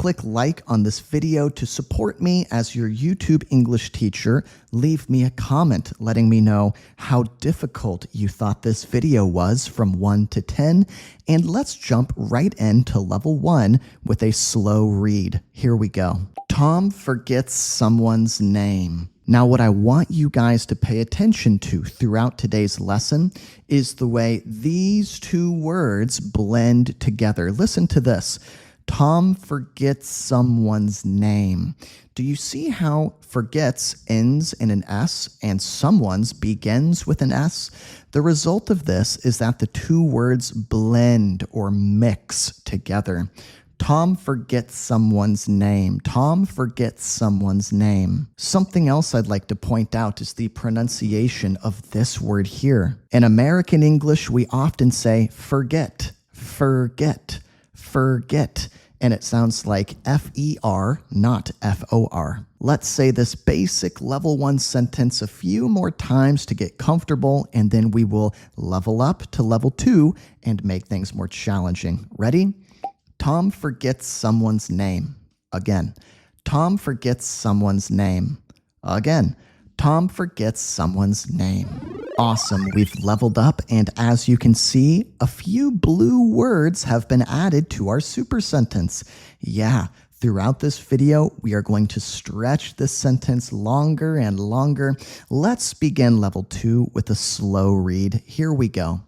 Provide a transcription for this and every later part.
click like on this video to support me as your YouTube English teacher. Leave me a comment letting me know how difficult you thought this video was from 1 to 10. And let's jump right into level 1 with a slow read. Here we go. Tom forgets someone's name. Now, what I want you guys to pay attention to throughout today's lesson is the way these two words blend together. Listen to this. Tom forgets someone's name. Do you see how forgets ends in an S and someone's begins with an S? The result of this is that the two words blend or mix together. Tom forgets someone's name. Tom forgets someone's name. Something else I'd like to point out is the pronunciation of this word here. In American English, we often say forget, forget, forget, and it sounds like F-E-R, not F-O-R. Let's say this basic level 1 sentence a few more times to get comfortable, and then we will level up to level 2 and make things more challenging. Ready? Tom forgets someone's name. Again. Tom forgets someone's name. Again. Tom forgets someone's name. Awesome. We've leveled up, and as you can see, a few blue words have been added to our super sentence. Yeah, throughout this video, we are going to stretch this sentence longer and longer. Let's begin level 2 with a slow read. Here we go.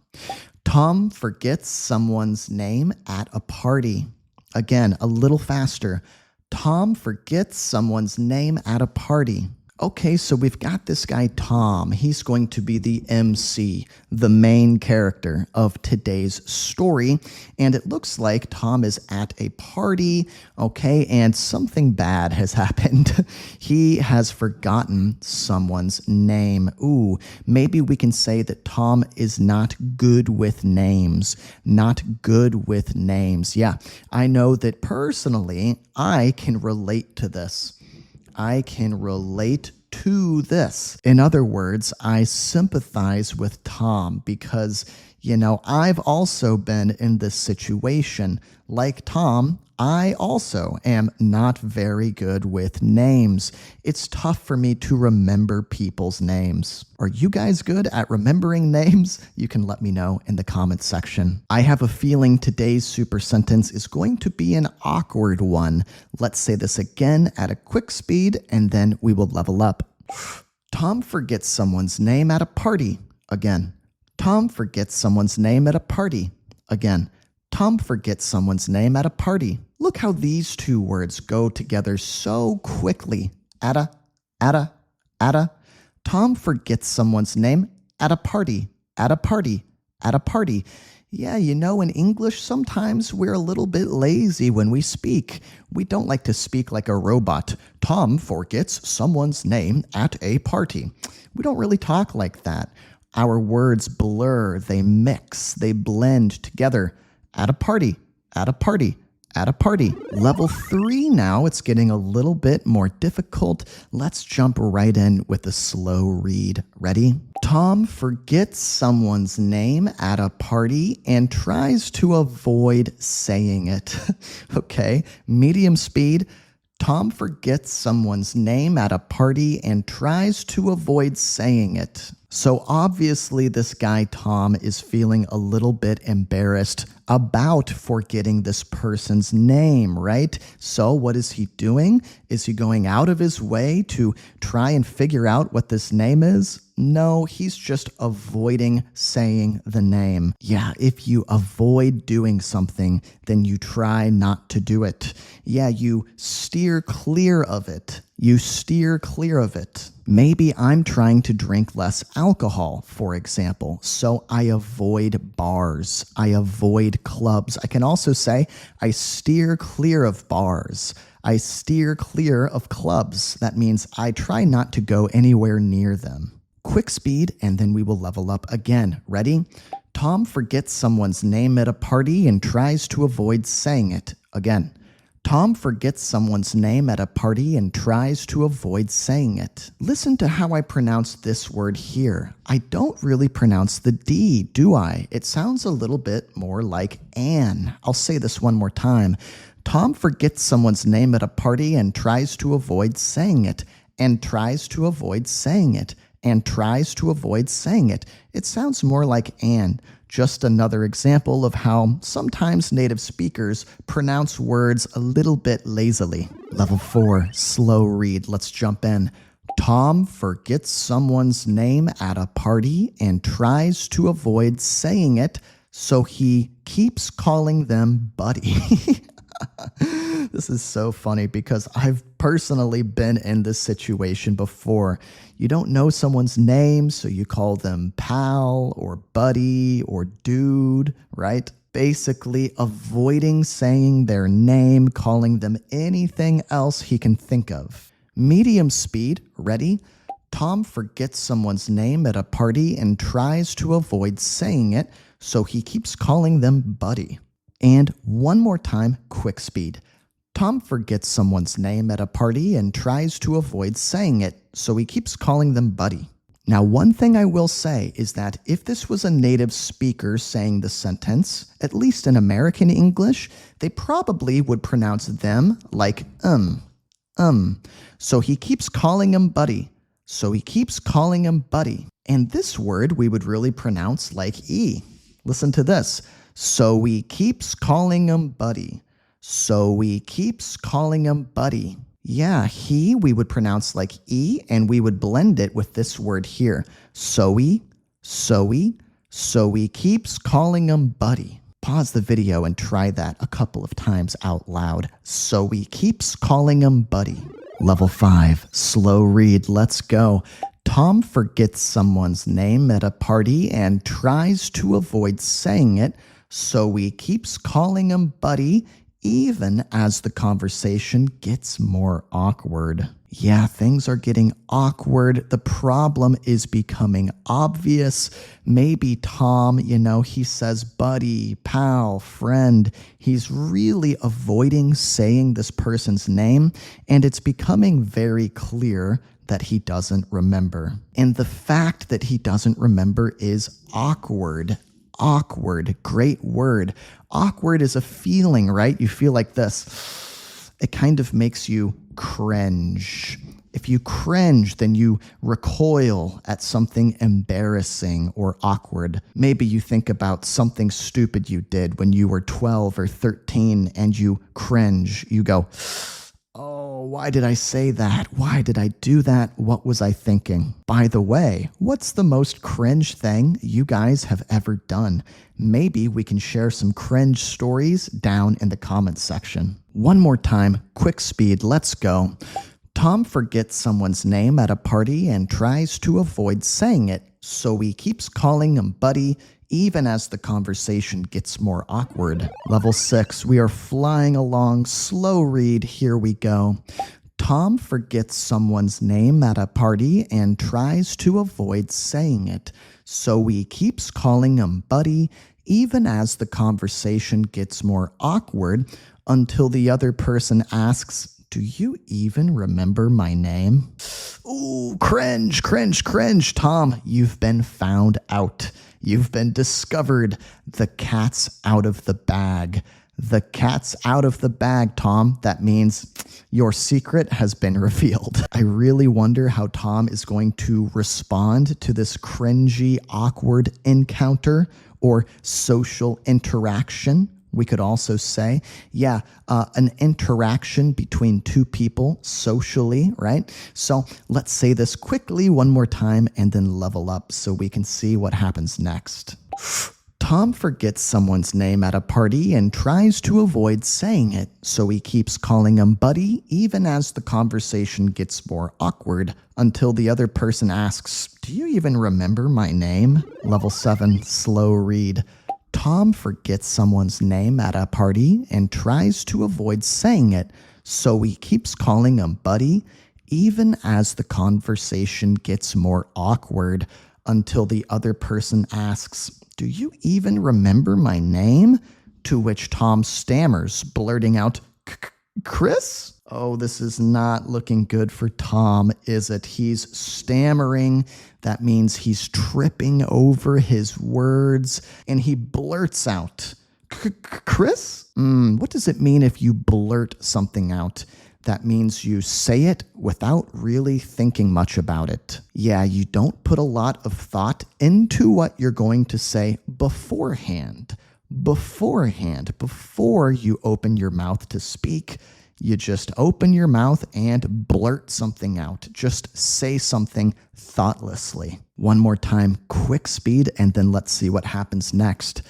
Tom forgets someone's name at a party. Again, a little faster. Tom forgets someone's name at a party. Okay, so we've got this guy, Tom. He's going to be the MC, the main character of today's story. And it looks like Tom is at a party, okay, and something bad has happened. He has forgotten someone's name. Ooh, maybe we can say that Tom is not good with names. Not good with names. Yeah, I know that personally, I can relate to this. I can relate to this. In other words, I sympathize with Tom because, I've also been in this situation. Like Tom, I also am not very good with names. It's tough for me to remember people's names. Are you guys good at remembering names? You can let me know in the comments section. I have a feeling today's super sentence is going to be an awkward one. Let's say this again at a quick speed, and then we will level up. Tom forgets someone's name at a party. Again. Tom forgets someone's name at a party. Again. Tom forgets someone's name at a party. Look how these two words go together so quickly. At a. Tom forgets someone's name at a party. At a party. At a party. Yeah, in English, sometimes we're a little bit lazy when we speak. We don't like to speak like a robot. Tom forgets someone's name at a party. We don't really talk like that. Our words blur, they mix, they blend together. At a party, at a party, at a party. Level 3 now, it's getting a little bit more difficult. Let's jump right in with a slow read. Ready? Tom forgets someone's name at a party and tries to avoid saying it. Okay, medium speed. Tom forgets someone's name at a party and tries to avoid saying it. So obviously this guy Tom is feeling a little bit embarrassed about forgetting this person's name, right? So what is he doing? Is he going out of his way to try and figure out what this name is? No, he's just avoiding saying the name. Yeah, if you avoid doing something, then you try not to do it. Yeah, you steer clear of it. You steer clear of it. Maybe I'm trying to drink less alcohol, for example, so I avoid bars. I avoid clubs. I can also say I steer clear of bars. I steer clear of clubs. That means I try not to go anywhere near them. Quick speed, and then we will level up again. Ready? Tom forgets someone's name at a party and tries to avoid saying it. Again. Tom forgets someone's name at a party and tries to avoid saying it. Listen to how I pronounce this word here. I don't really pronounce the D, do I? It sounds a little bit more like an. I'll say this one more time. Tom forgets someone's name at a party and tries to avoid saying it, and tries to avoid saying it, and tries to avoid saying it. It sounds more like and. Just another example of how sometimes native speakers pronounce words a little bit lazily. Level 4, slow read. Let's jump in. Tom forgets someone's name at a party and tries to avoid saying it, so he keeps calling them buddy. This is so funny because I've personally been in this situation before. You don't know someone's name, so you call them pal or buddy or dude, right? Basically avoiding saying their name, calling them anything else he can think of. Medium speed, ready? Tom forgets someone's name at a party and tries to avoid saying it, so he keeps calling them buddy. And one more time, quick speed. Tom forgets someone's name at a party and tries to avoid saying it, so he keeps calling them buddy. Now, one thing I will say is that if this was a native speaker saying the sentence, at least in American English, they probably would pronounce them like So he keeps calling him buddy. So he keeps calling him buddy. And this word we would really pronounce like E. Listen to this. So he keeps calling him buddy. So he keeps calling him buddy. Yeah, we would pronounce like E, and we would blend it with this word here. So he keeps calling him buddy. Pause the video and try that a couple of times out loud. So he keeps calling him buddy. Level 5, slow read, let's go. Tom forgets someone's name at a party and tries to avoid saying it, so he keeps calling him buddy even as the conversation gets more awkward. Yeah, things are getting awkward. The problem is becoming obvious. Maybe Tom, he says buddy, pal, friend. He's really avoiding saying this person's name, and it's becoming very clear that he doesn't remember. And the fact that he doesn't remember is awkward. Awkward, great word. Awkward is a feeling, right? You feel like this. It kind of makes you cringe. If you cringe, then you recoil at something embarrassing or awkward. Maybe you think about something stupid you did when you were 12 or 13 and you cringe. You go, oh, why did I say that? Why did I do that? What was I thinking? By the way, what's the most cringe thing you guys have ever done? Maybe we can share some cringe stories down in the comments section. One more time, quick speed, let's go. Tom forgets someone's name at a party and tries to avoid saying it, so he keeps calling him buddy even as the conversation gets more awkward. Level 6, we are flying along, slow read, here we go. Tom forgets someone's name at a party and tries to avoid saying it, so he keeps calling him buddy even as the conversation gets more awkward until the other person asks, do you even remember my name? Ooh, cringe, cringe, cringe. Tom, you've been found out. You've been discovered. The cat's out of the bag. The cat's out of the bag, Tom. That means your secret has been revealed. I really wonder how Tom is going to respond to this cringy, awkward encounter or social interaction. We could also say, an interaction between two people socially, right? So let's say this quickly one more time and then level up so we can see what happens next. Tom forgets someone's name at a party and tries to avoid saying it, so he keeps calling him buddy even as the conversation gets more awkward until the other person asks, do you even remember my name? Level 7, slow read. Tom forgets someone's name at a party and tries to avoid saying it, so he keeps calling him buddy even as the conversation gets more awkward until the other person asks, do you even remember my name? To which Tom stammers, blurting out, Chris? Oh, this is not looking good for Tom, is it? He's stammering. That means he's tripping over his words, and he blurts out, Chris? What does it mean if you blurt something out? That means you say it without really thinking much about it. Yeah, you don't put a lot of thought into what you're going to say beforehand. Before you open your mouth to speak, you just open your mouth and blurt something out. Just say something thoughtlessly. One more time, quick speed, and then let's see what happens next.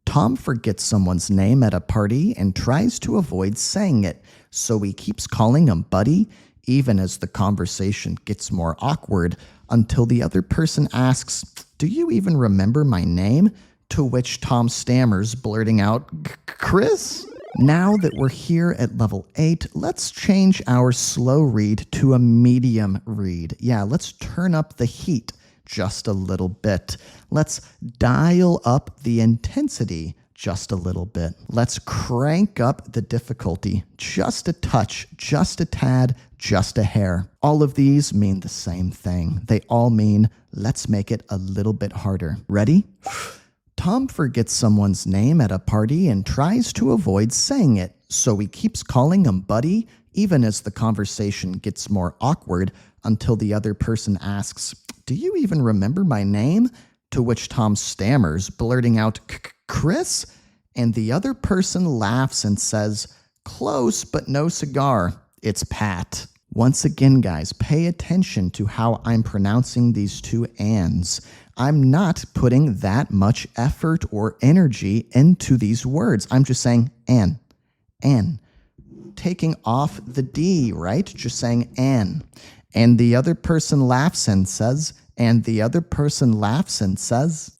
Tom forgets someone's name at a party and tries to avoid saying it, so he keeps calling him buddy, even as the conversation gets more awkward, until the other person asks, "Do you even remember my name?" To which Tom stammers, blurting out, "Chris?" Now that we're here at level 8, let's change our slow read to a medium read. Yeah, let's turn up the heat just a little bit. Let's dial up the intensity just a little bit. Let's crank up the difficulty just a touch, just a tad, just a hair. All of these mean the same thing. They all mean let's make it a little bit harder. Ready? Tom forgets someone's name at a party and tries to avoid saying it, so he keeps calling him buddy, even as the conversation gets more awkward, until the other person asks, "Do you even remember my name?" To which Tom stammers, blurting out, "Chris?" And the other person laughs and says, "Close, but no cigar. It's Pat." Once again, guys, pay attention to how I'm pronouncing these two ands. I'm not putting that much effort or energy into these words. I'm just saying an. Taking off the D, right? Just saying an. And the other person laughs and says,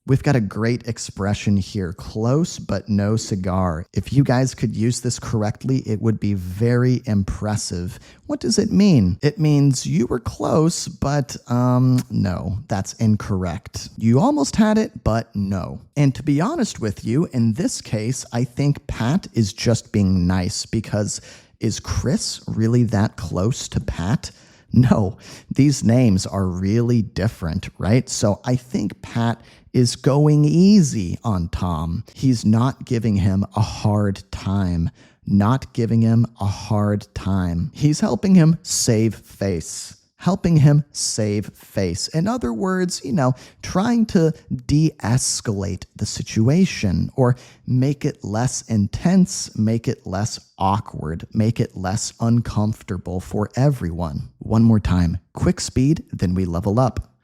we've got a great expression here, close but no cigar. If you guys could use this correctly, it would be very impressive. What does it mean? It means you were close, but no, that's incorrect. You almost had it, but no. And to be honest with you, in this case, I think Pat is just being nice, because is Chris really that close to Pat? No, these names are really different, right? So I think Pat is going easy on Tom. He's not giving him a hard time. He's helping him save face. In other words, trying to de-escalate the situation, or make it less intense, make it less awkward, make it less uncomfortable for everyone. One more time, quick speed, then we level up.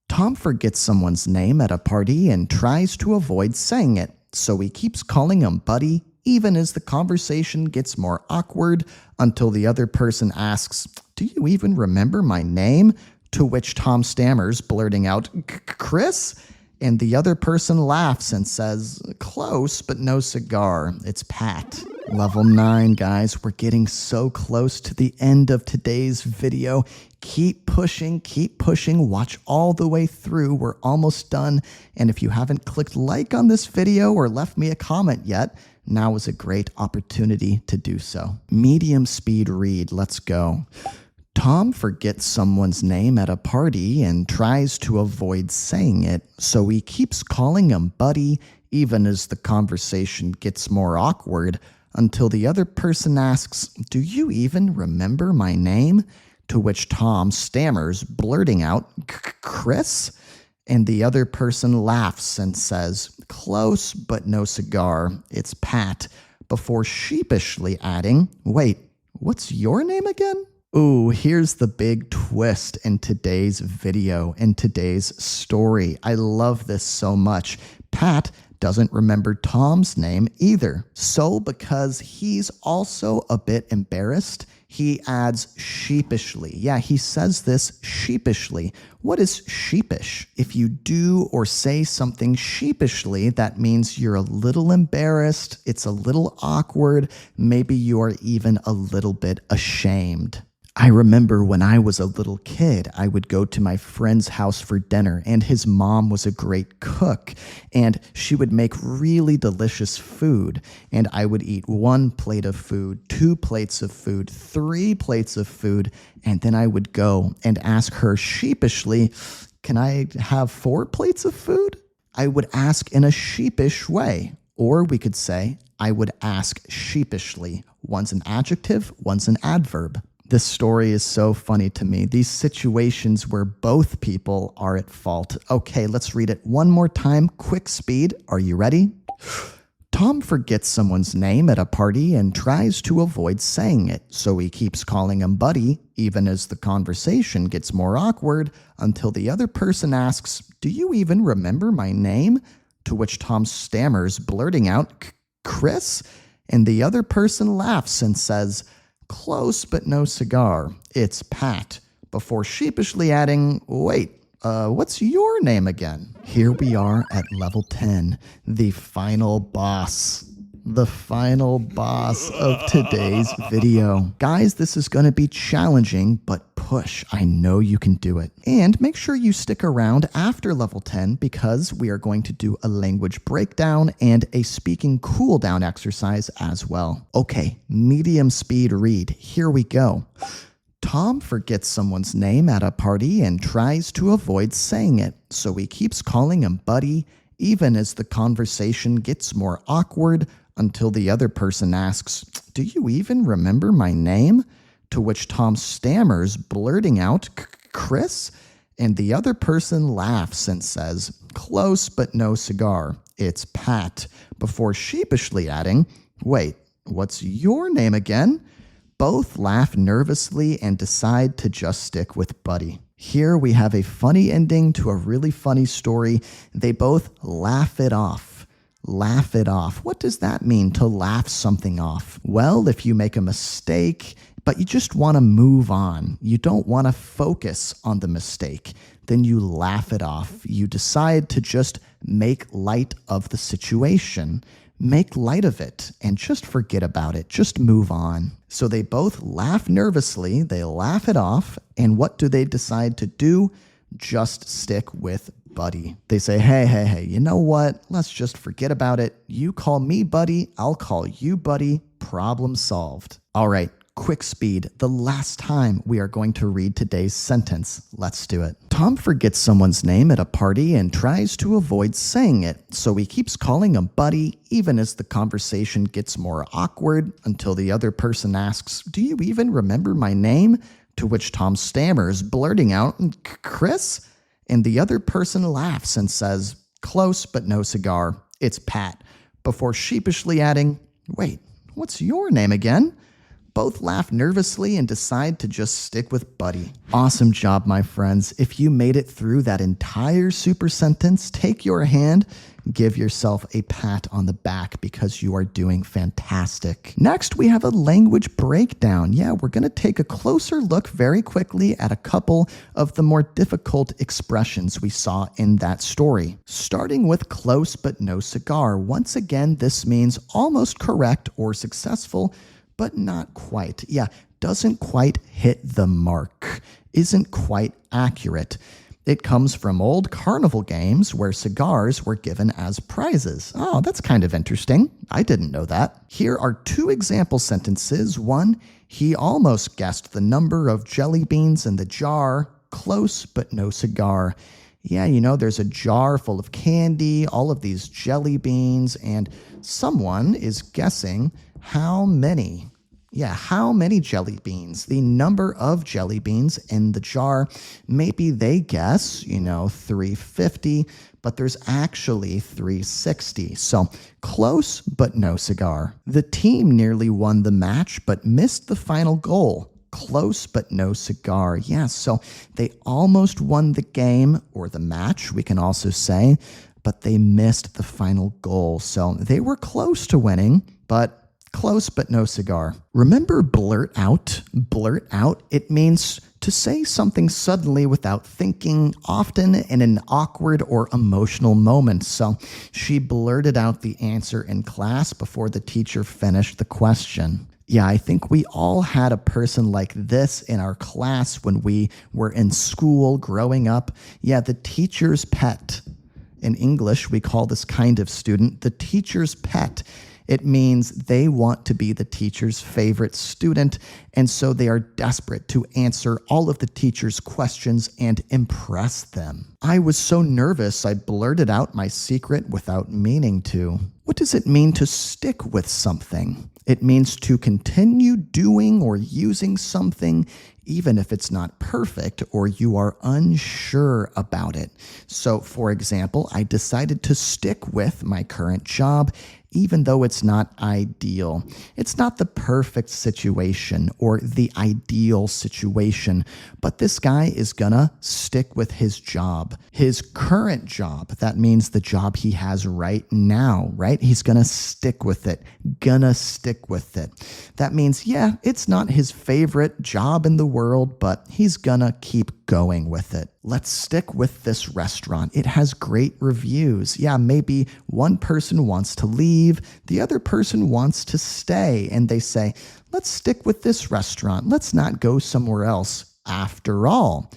Tom forgets someone's name at a party and tries to avoid saying it, so he keeps calling him buddy, even as the conversation gets more awkward, until the other person asks, "Do you even remember my name?" To which Tom stammers, blurting out, "Chris?" And the other person laughs and says, "Close, but no cigar. It's Pat." Level 9, guys. We're getting so close to the end of today's video. Keep pushing. Watch all the way through. We're almost done. And if you haven't clicked like on this video or left me a comment yet, now is a great opportunity to do so. Medium speed read. Let's go. Tom forgets someone's name at a party and tries to avoid saying it, so he keeps calling him buddy, even as the conversation gets more awkward, until the other person asks, "Do you even remember my name?" To which Tom stammers, blurting out, "Chris?" And the other person laughs and says, "Close, but no cigar. It's Pat," before sheepishly adding, "Wait, what's your name again?" Ooh, here's the big twist in today's video, in today's story. I love this so much. Pat doesn't remember Tom's name either. So because he's also a bit embarrassed, he adds sheepishly. Yeah, he says this sheepishly. What is sheepish? If you do or say something sheepishly, that means you're a little embarrassed, it's a little awkward, maybe you're even a little bit ashamed. I remember when I was a little kid, I would go to my friend's house for dinner, and his mom was a great cook, and she would make really delicious food, and I would eat 1 plate of food, 2 plates of food, 3 plates of food, and then I would go and ask her sheepishly, "Can I have 4 plates of food?" I would ask in a sheepish way. Or we could say, I would ask sheepishly. One's an adjective, one's an adverb. This story is so funny to me. These situations where both people are at fault. Okay, let's read it one more time. Quick speed. Are you ready? Tom forgets someone's name at a party and tries to avoid saying it, so he keeps calling him buddy, even as the conversation gets more awkward, until the other person asks, "Do you even remember my name?" To which Tom stammers, blurting out, "Chris?" And the other person laughs and says, "Close, but no cigar. It's Pat," before sheepishly adding, "Wait, what's your name again?" Here we are at level 10, the final boss. The final boss of today's video. Guys, this is going to be challenging, but push. I know you can do it. And make sure you stick around after level 10 because we are going to do a language breakdown and a speaking cooldown exercise as well. Okay, medium speed read. Here we go. Tom forgets someone's name at a party and tries to avoid saying it, so he keeps calling him buddy, even as the conversation gets more awkward until the other person asks, "Do you even remember my name?" To which Tom stammers, blurting out, "Chris?" And the other person laughs and says, "Close, but no cigar. It's Pat," before sheepishly adding, "Wait, what's your name again?" Both laugh nervously and decide to just stick with buddy. Here we have a funny ending to a really funny story. They both laugh it off. Laugh it off. What does that mean, to laugh something off? Well, if you make a mistake, but you just want to move on, you don't want to focus on the mistake, then you laugh it off. You decide to just make light of the situation. Make light of it and just forget about it. Just move on. So they both laugh nervously, they laugh it off, and what do they decide to do? Just stick with buddy. They say, hey, you know what? Let's just forget about it. You call me buddy, I'll call you buddy. Problem solved. All right. Quick speed. The last time we are going to read today's sentence. Let's do it. Tom forgets someone's name at a party and tries to avoid saying it, so he keeps calling him buddy, even as the conversation gets more awkward until the other person asks, "Do you even remember my name?" To which Tom stammers, blurting out, "Chris?" And the other person laughs and says, "Close, but no cigar. It's Pat," before sheepishly adding, "Wait, what's your name again?" Both laugh nervously and decide to just stick with buddy. Awesome job, my friends. If you made it through that entire super sentence, take your hand, give yourself a pat on the back because you are doing fantastic. Next, we have a language breakdown. Yeah, we're going to take a closer look very quickly at a couple of the more difficult expressions we saw in that story. Starting with close but no cigar. Once again, this means almost correct or successful, but not quite. Yeah, doesn't quite hit the mark, isn't quite accurate. It comes from old carnival games where cigars were given as prizes. Oh, that's kind of interesting. I didn't know that. Here are two example sentences. One, he almost guessed the number of jelly beans in the jar. Close, but no cigar. Yeah, you know, there's a jar full of candy, all of these jelly beans, and someone is guessing how many jelly beans, the number of jelly beans in the jar. Maybe they guess, 350, but there's actually 360. So close, but no cigar. The team nearly won the match, but missed the final goal. Close, but no cigar. Yeah, so they almost won the game, or the match, we can also say, but they missed the final goal. So they were close to winning, but close, but no cigar. Remember blurt out? Blurt out, it means to say something suddenly without thinking, often in an awkward or emotional moment. So she blurted out the answer in class before the teacher finished the question. Yeah, I think we all had a person like this in our class when we were in school growing up. Yeah, the teacher's pet. In English, we call this kind of student the teacher's pet. It means they want to be the teacher's favorite student, and so they are desperate to answer all of the teacher's questions and impress them. I was so nervous I blurted out my secret without meaning to. What does it mean to stick with something? It means to continue doing or using something even if it's not perfect or you are unsure about it. So, for example, I decided to stick with my current job even though it's not ideal. It's not the perfect situation or the ideal situation, but this guy is gonna stick with his job, his current job. That means the job he has right now, right? He's gonna stick with it, gonna stick with it. That means, yeah, it's not his favorite job in the world, but he's gonna keep going with it. Let's stick with this restaurant. It has great reviews. Yeah, maybe one person wants to leave, the other person wants to stay, and they say, let's stick with this restaurant. Let's not go somewhere else. After all,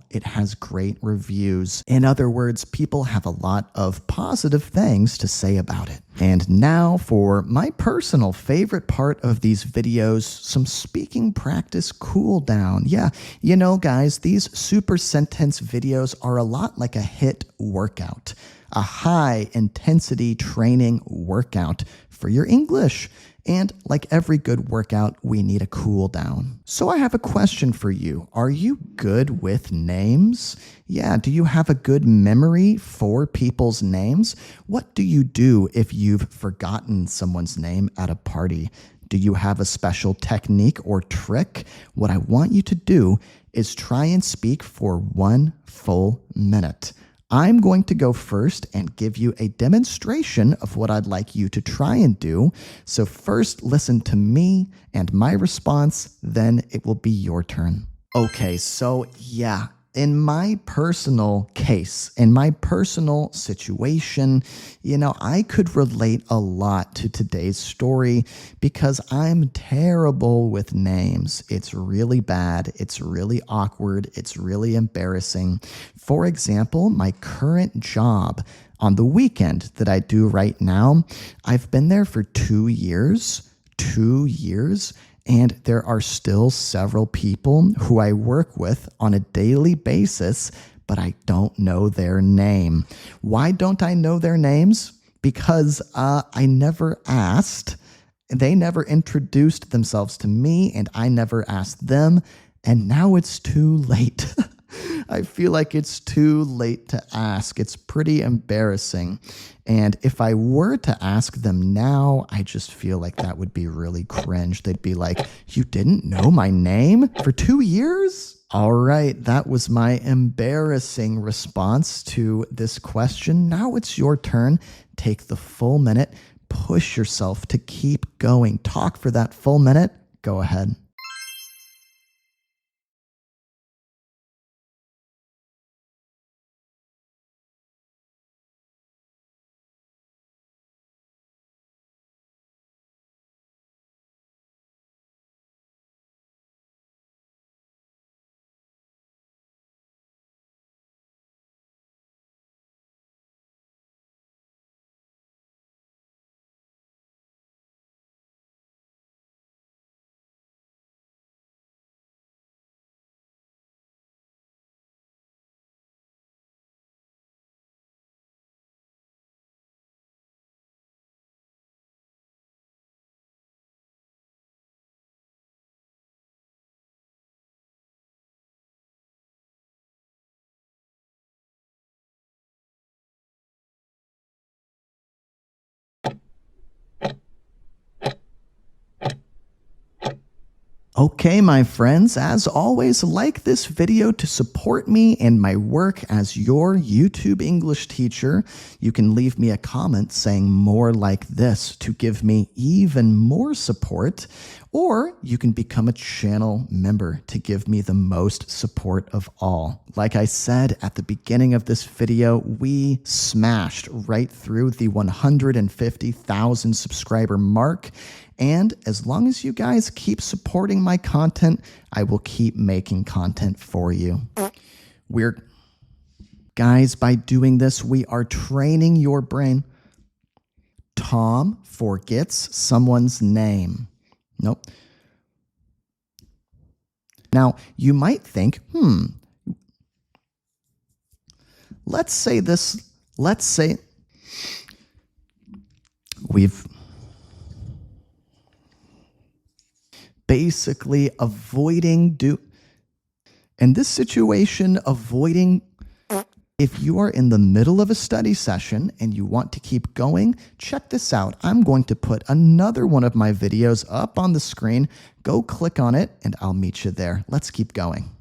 it has great reviews. In other words, people have a lot of positive things to say about it. And now for my personal favorite part of these videos, some speaking practice cool down. Yeah, you know, guys, these super sentence videos are a lot like a HIIT workout, a high intensity training workout for your English. And like every good workout, we need a cool down. So I have a question for you. Are you good with names? Yeah, do you have a good memory for people's names? What do you do if you've forgotten someone's name at a party? Do you have a special technique or trick? What I want you to do is try and speak for 1 full minute. I'm going to go first and give you a demonstration of what I'd like you to try and do. So first, listen to me and my response, then it will be your turn. Okay, so yeah, in my personal case, in my personal situation, you know, I could relate a lot to today's story because I'm terrible with names. It's really bad. It's really awkward. It's really embarrassing. For example, my current job on the weekend that I do right now, I've been there for 2 years. 2 years. And there are still several people who I work with on a daily basis, but I don't know their name. Why don't I know their names? Because I never asked. They never introduced themselves to me, and I never asked them. And now it's too late. I feel like it's too late to ask. It's pretty embarrassing. And if I were to ask them now, I just feel like that would be really cringe. They'd be like, you didn't know my name for 2 years? All right, that was my embarrassing response to this question. Now it's your turn. Take the full minute. Push yourself to keep going. Talk for that full minute. Go ahead. Okay, my friends, as always, like this video to support me and my work as your YouTube English teacher. You can leave me a comment saying more like this to give me even more support, or you can become a channel member to give me the most support of all. Like I said at the beginning of this video, we smashed right through the 150,000 subscriber mark. And as long as you guys keep supporting my content, I will keep making content for you. Guys, by doing this, we are training your brain. Tom forgets someone's name. Nope. Now, you might think, let's say We've basically in this situation, if you are in the middle of a study session and you want to keep going, check this out. I'm going to put another one of my videos up on the screen. Go click on it and I'll meet you there. Let's keep going.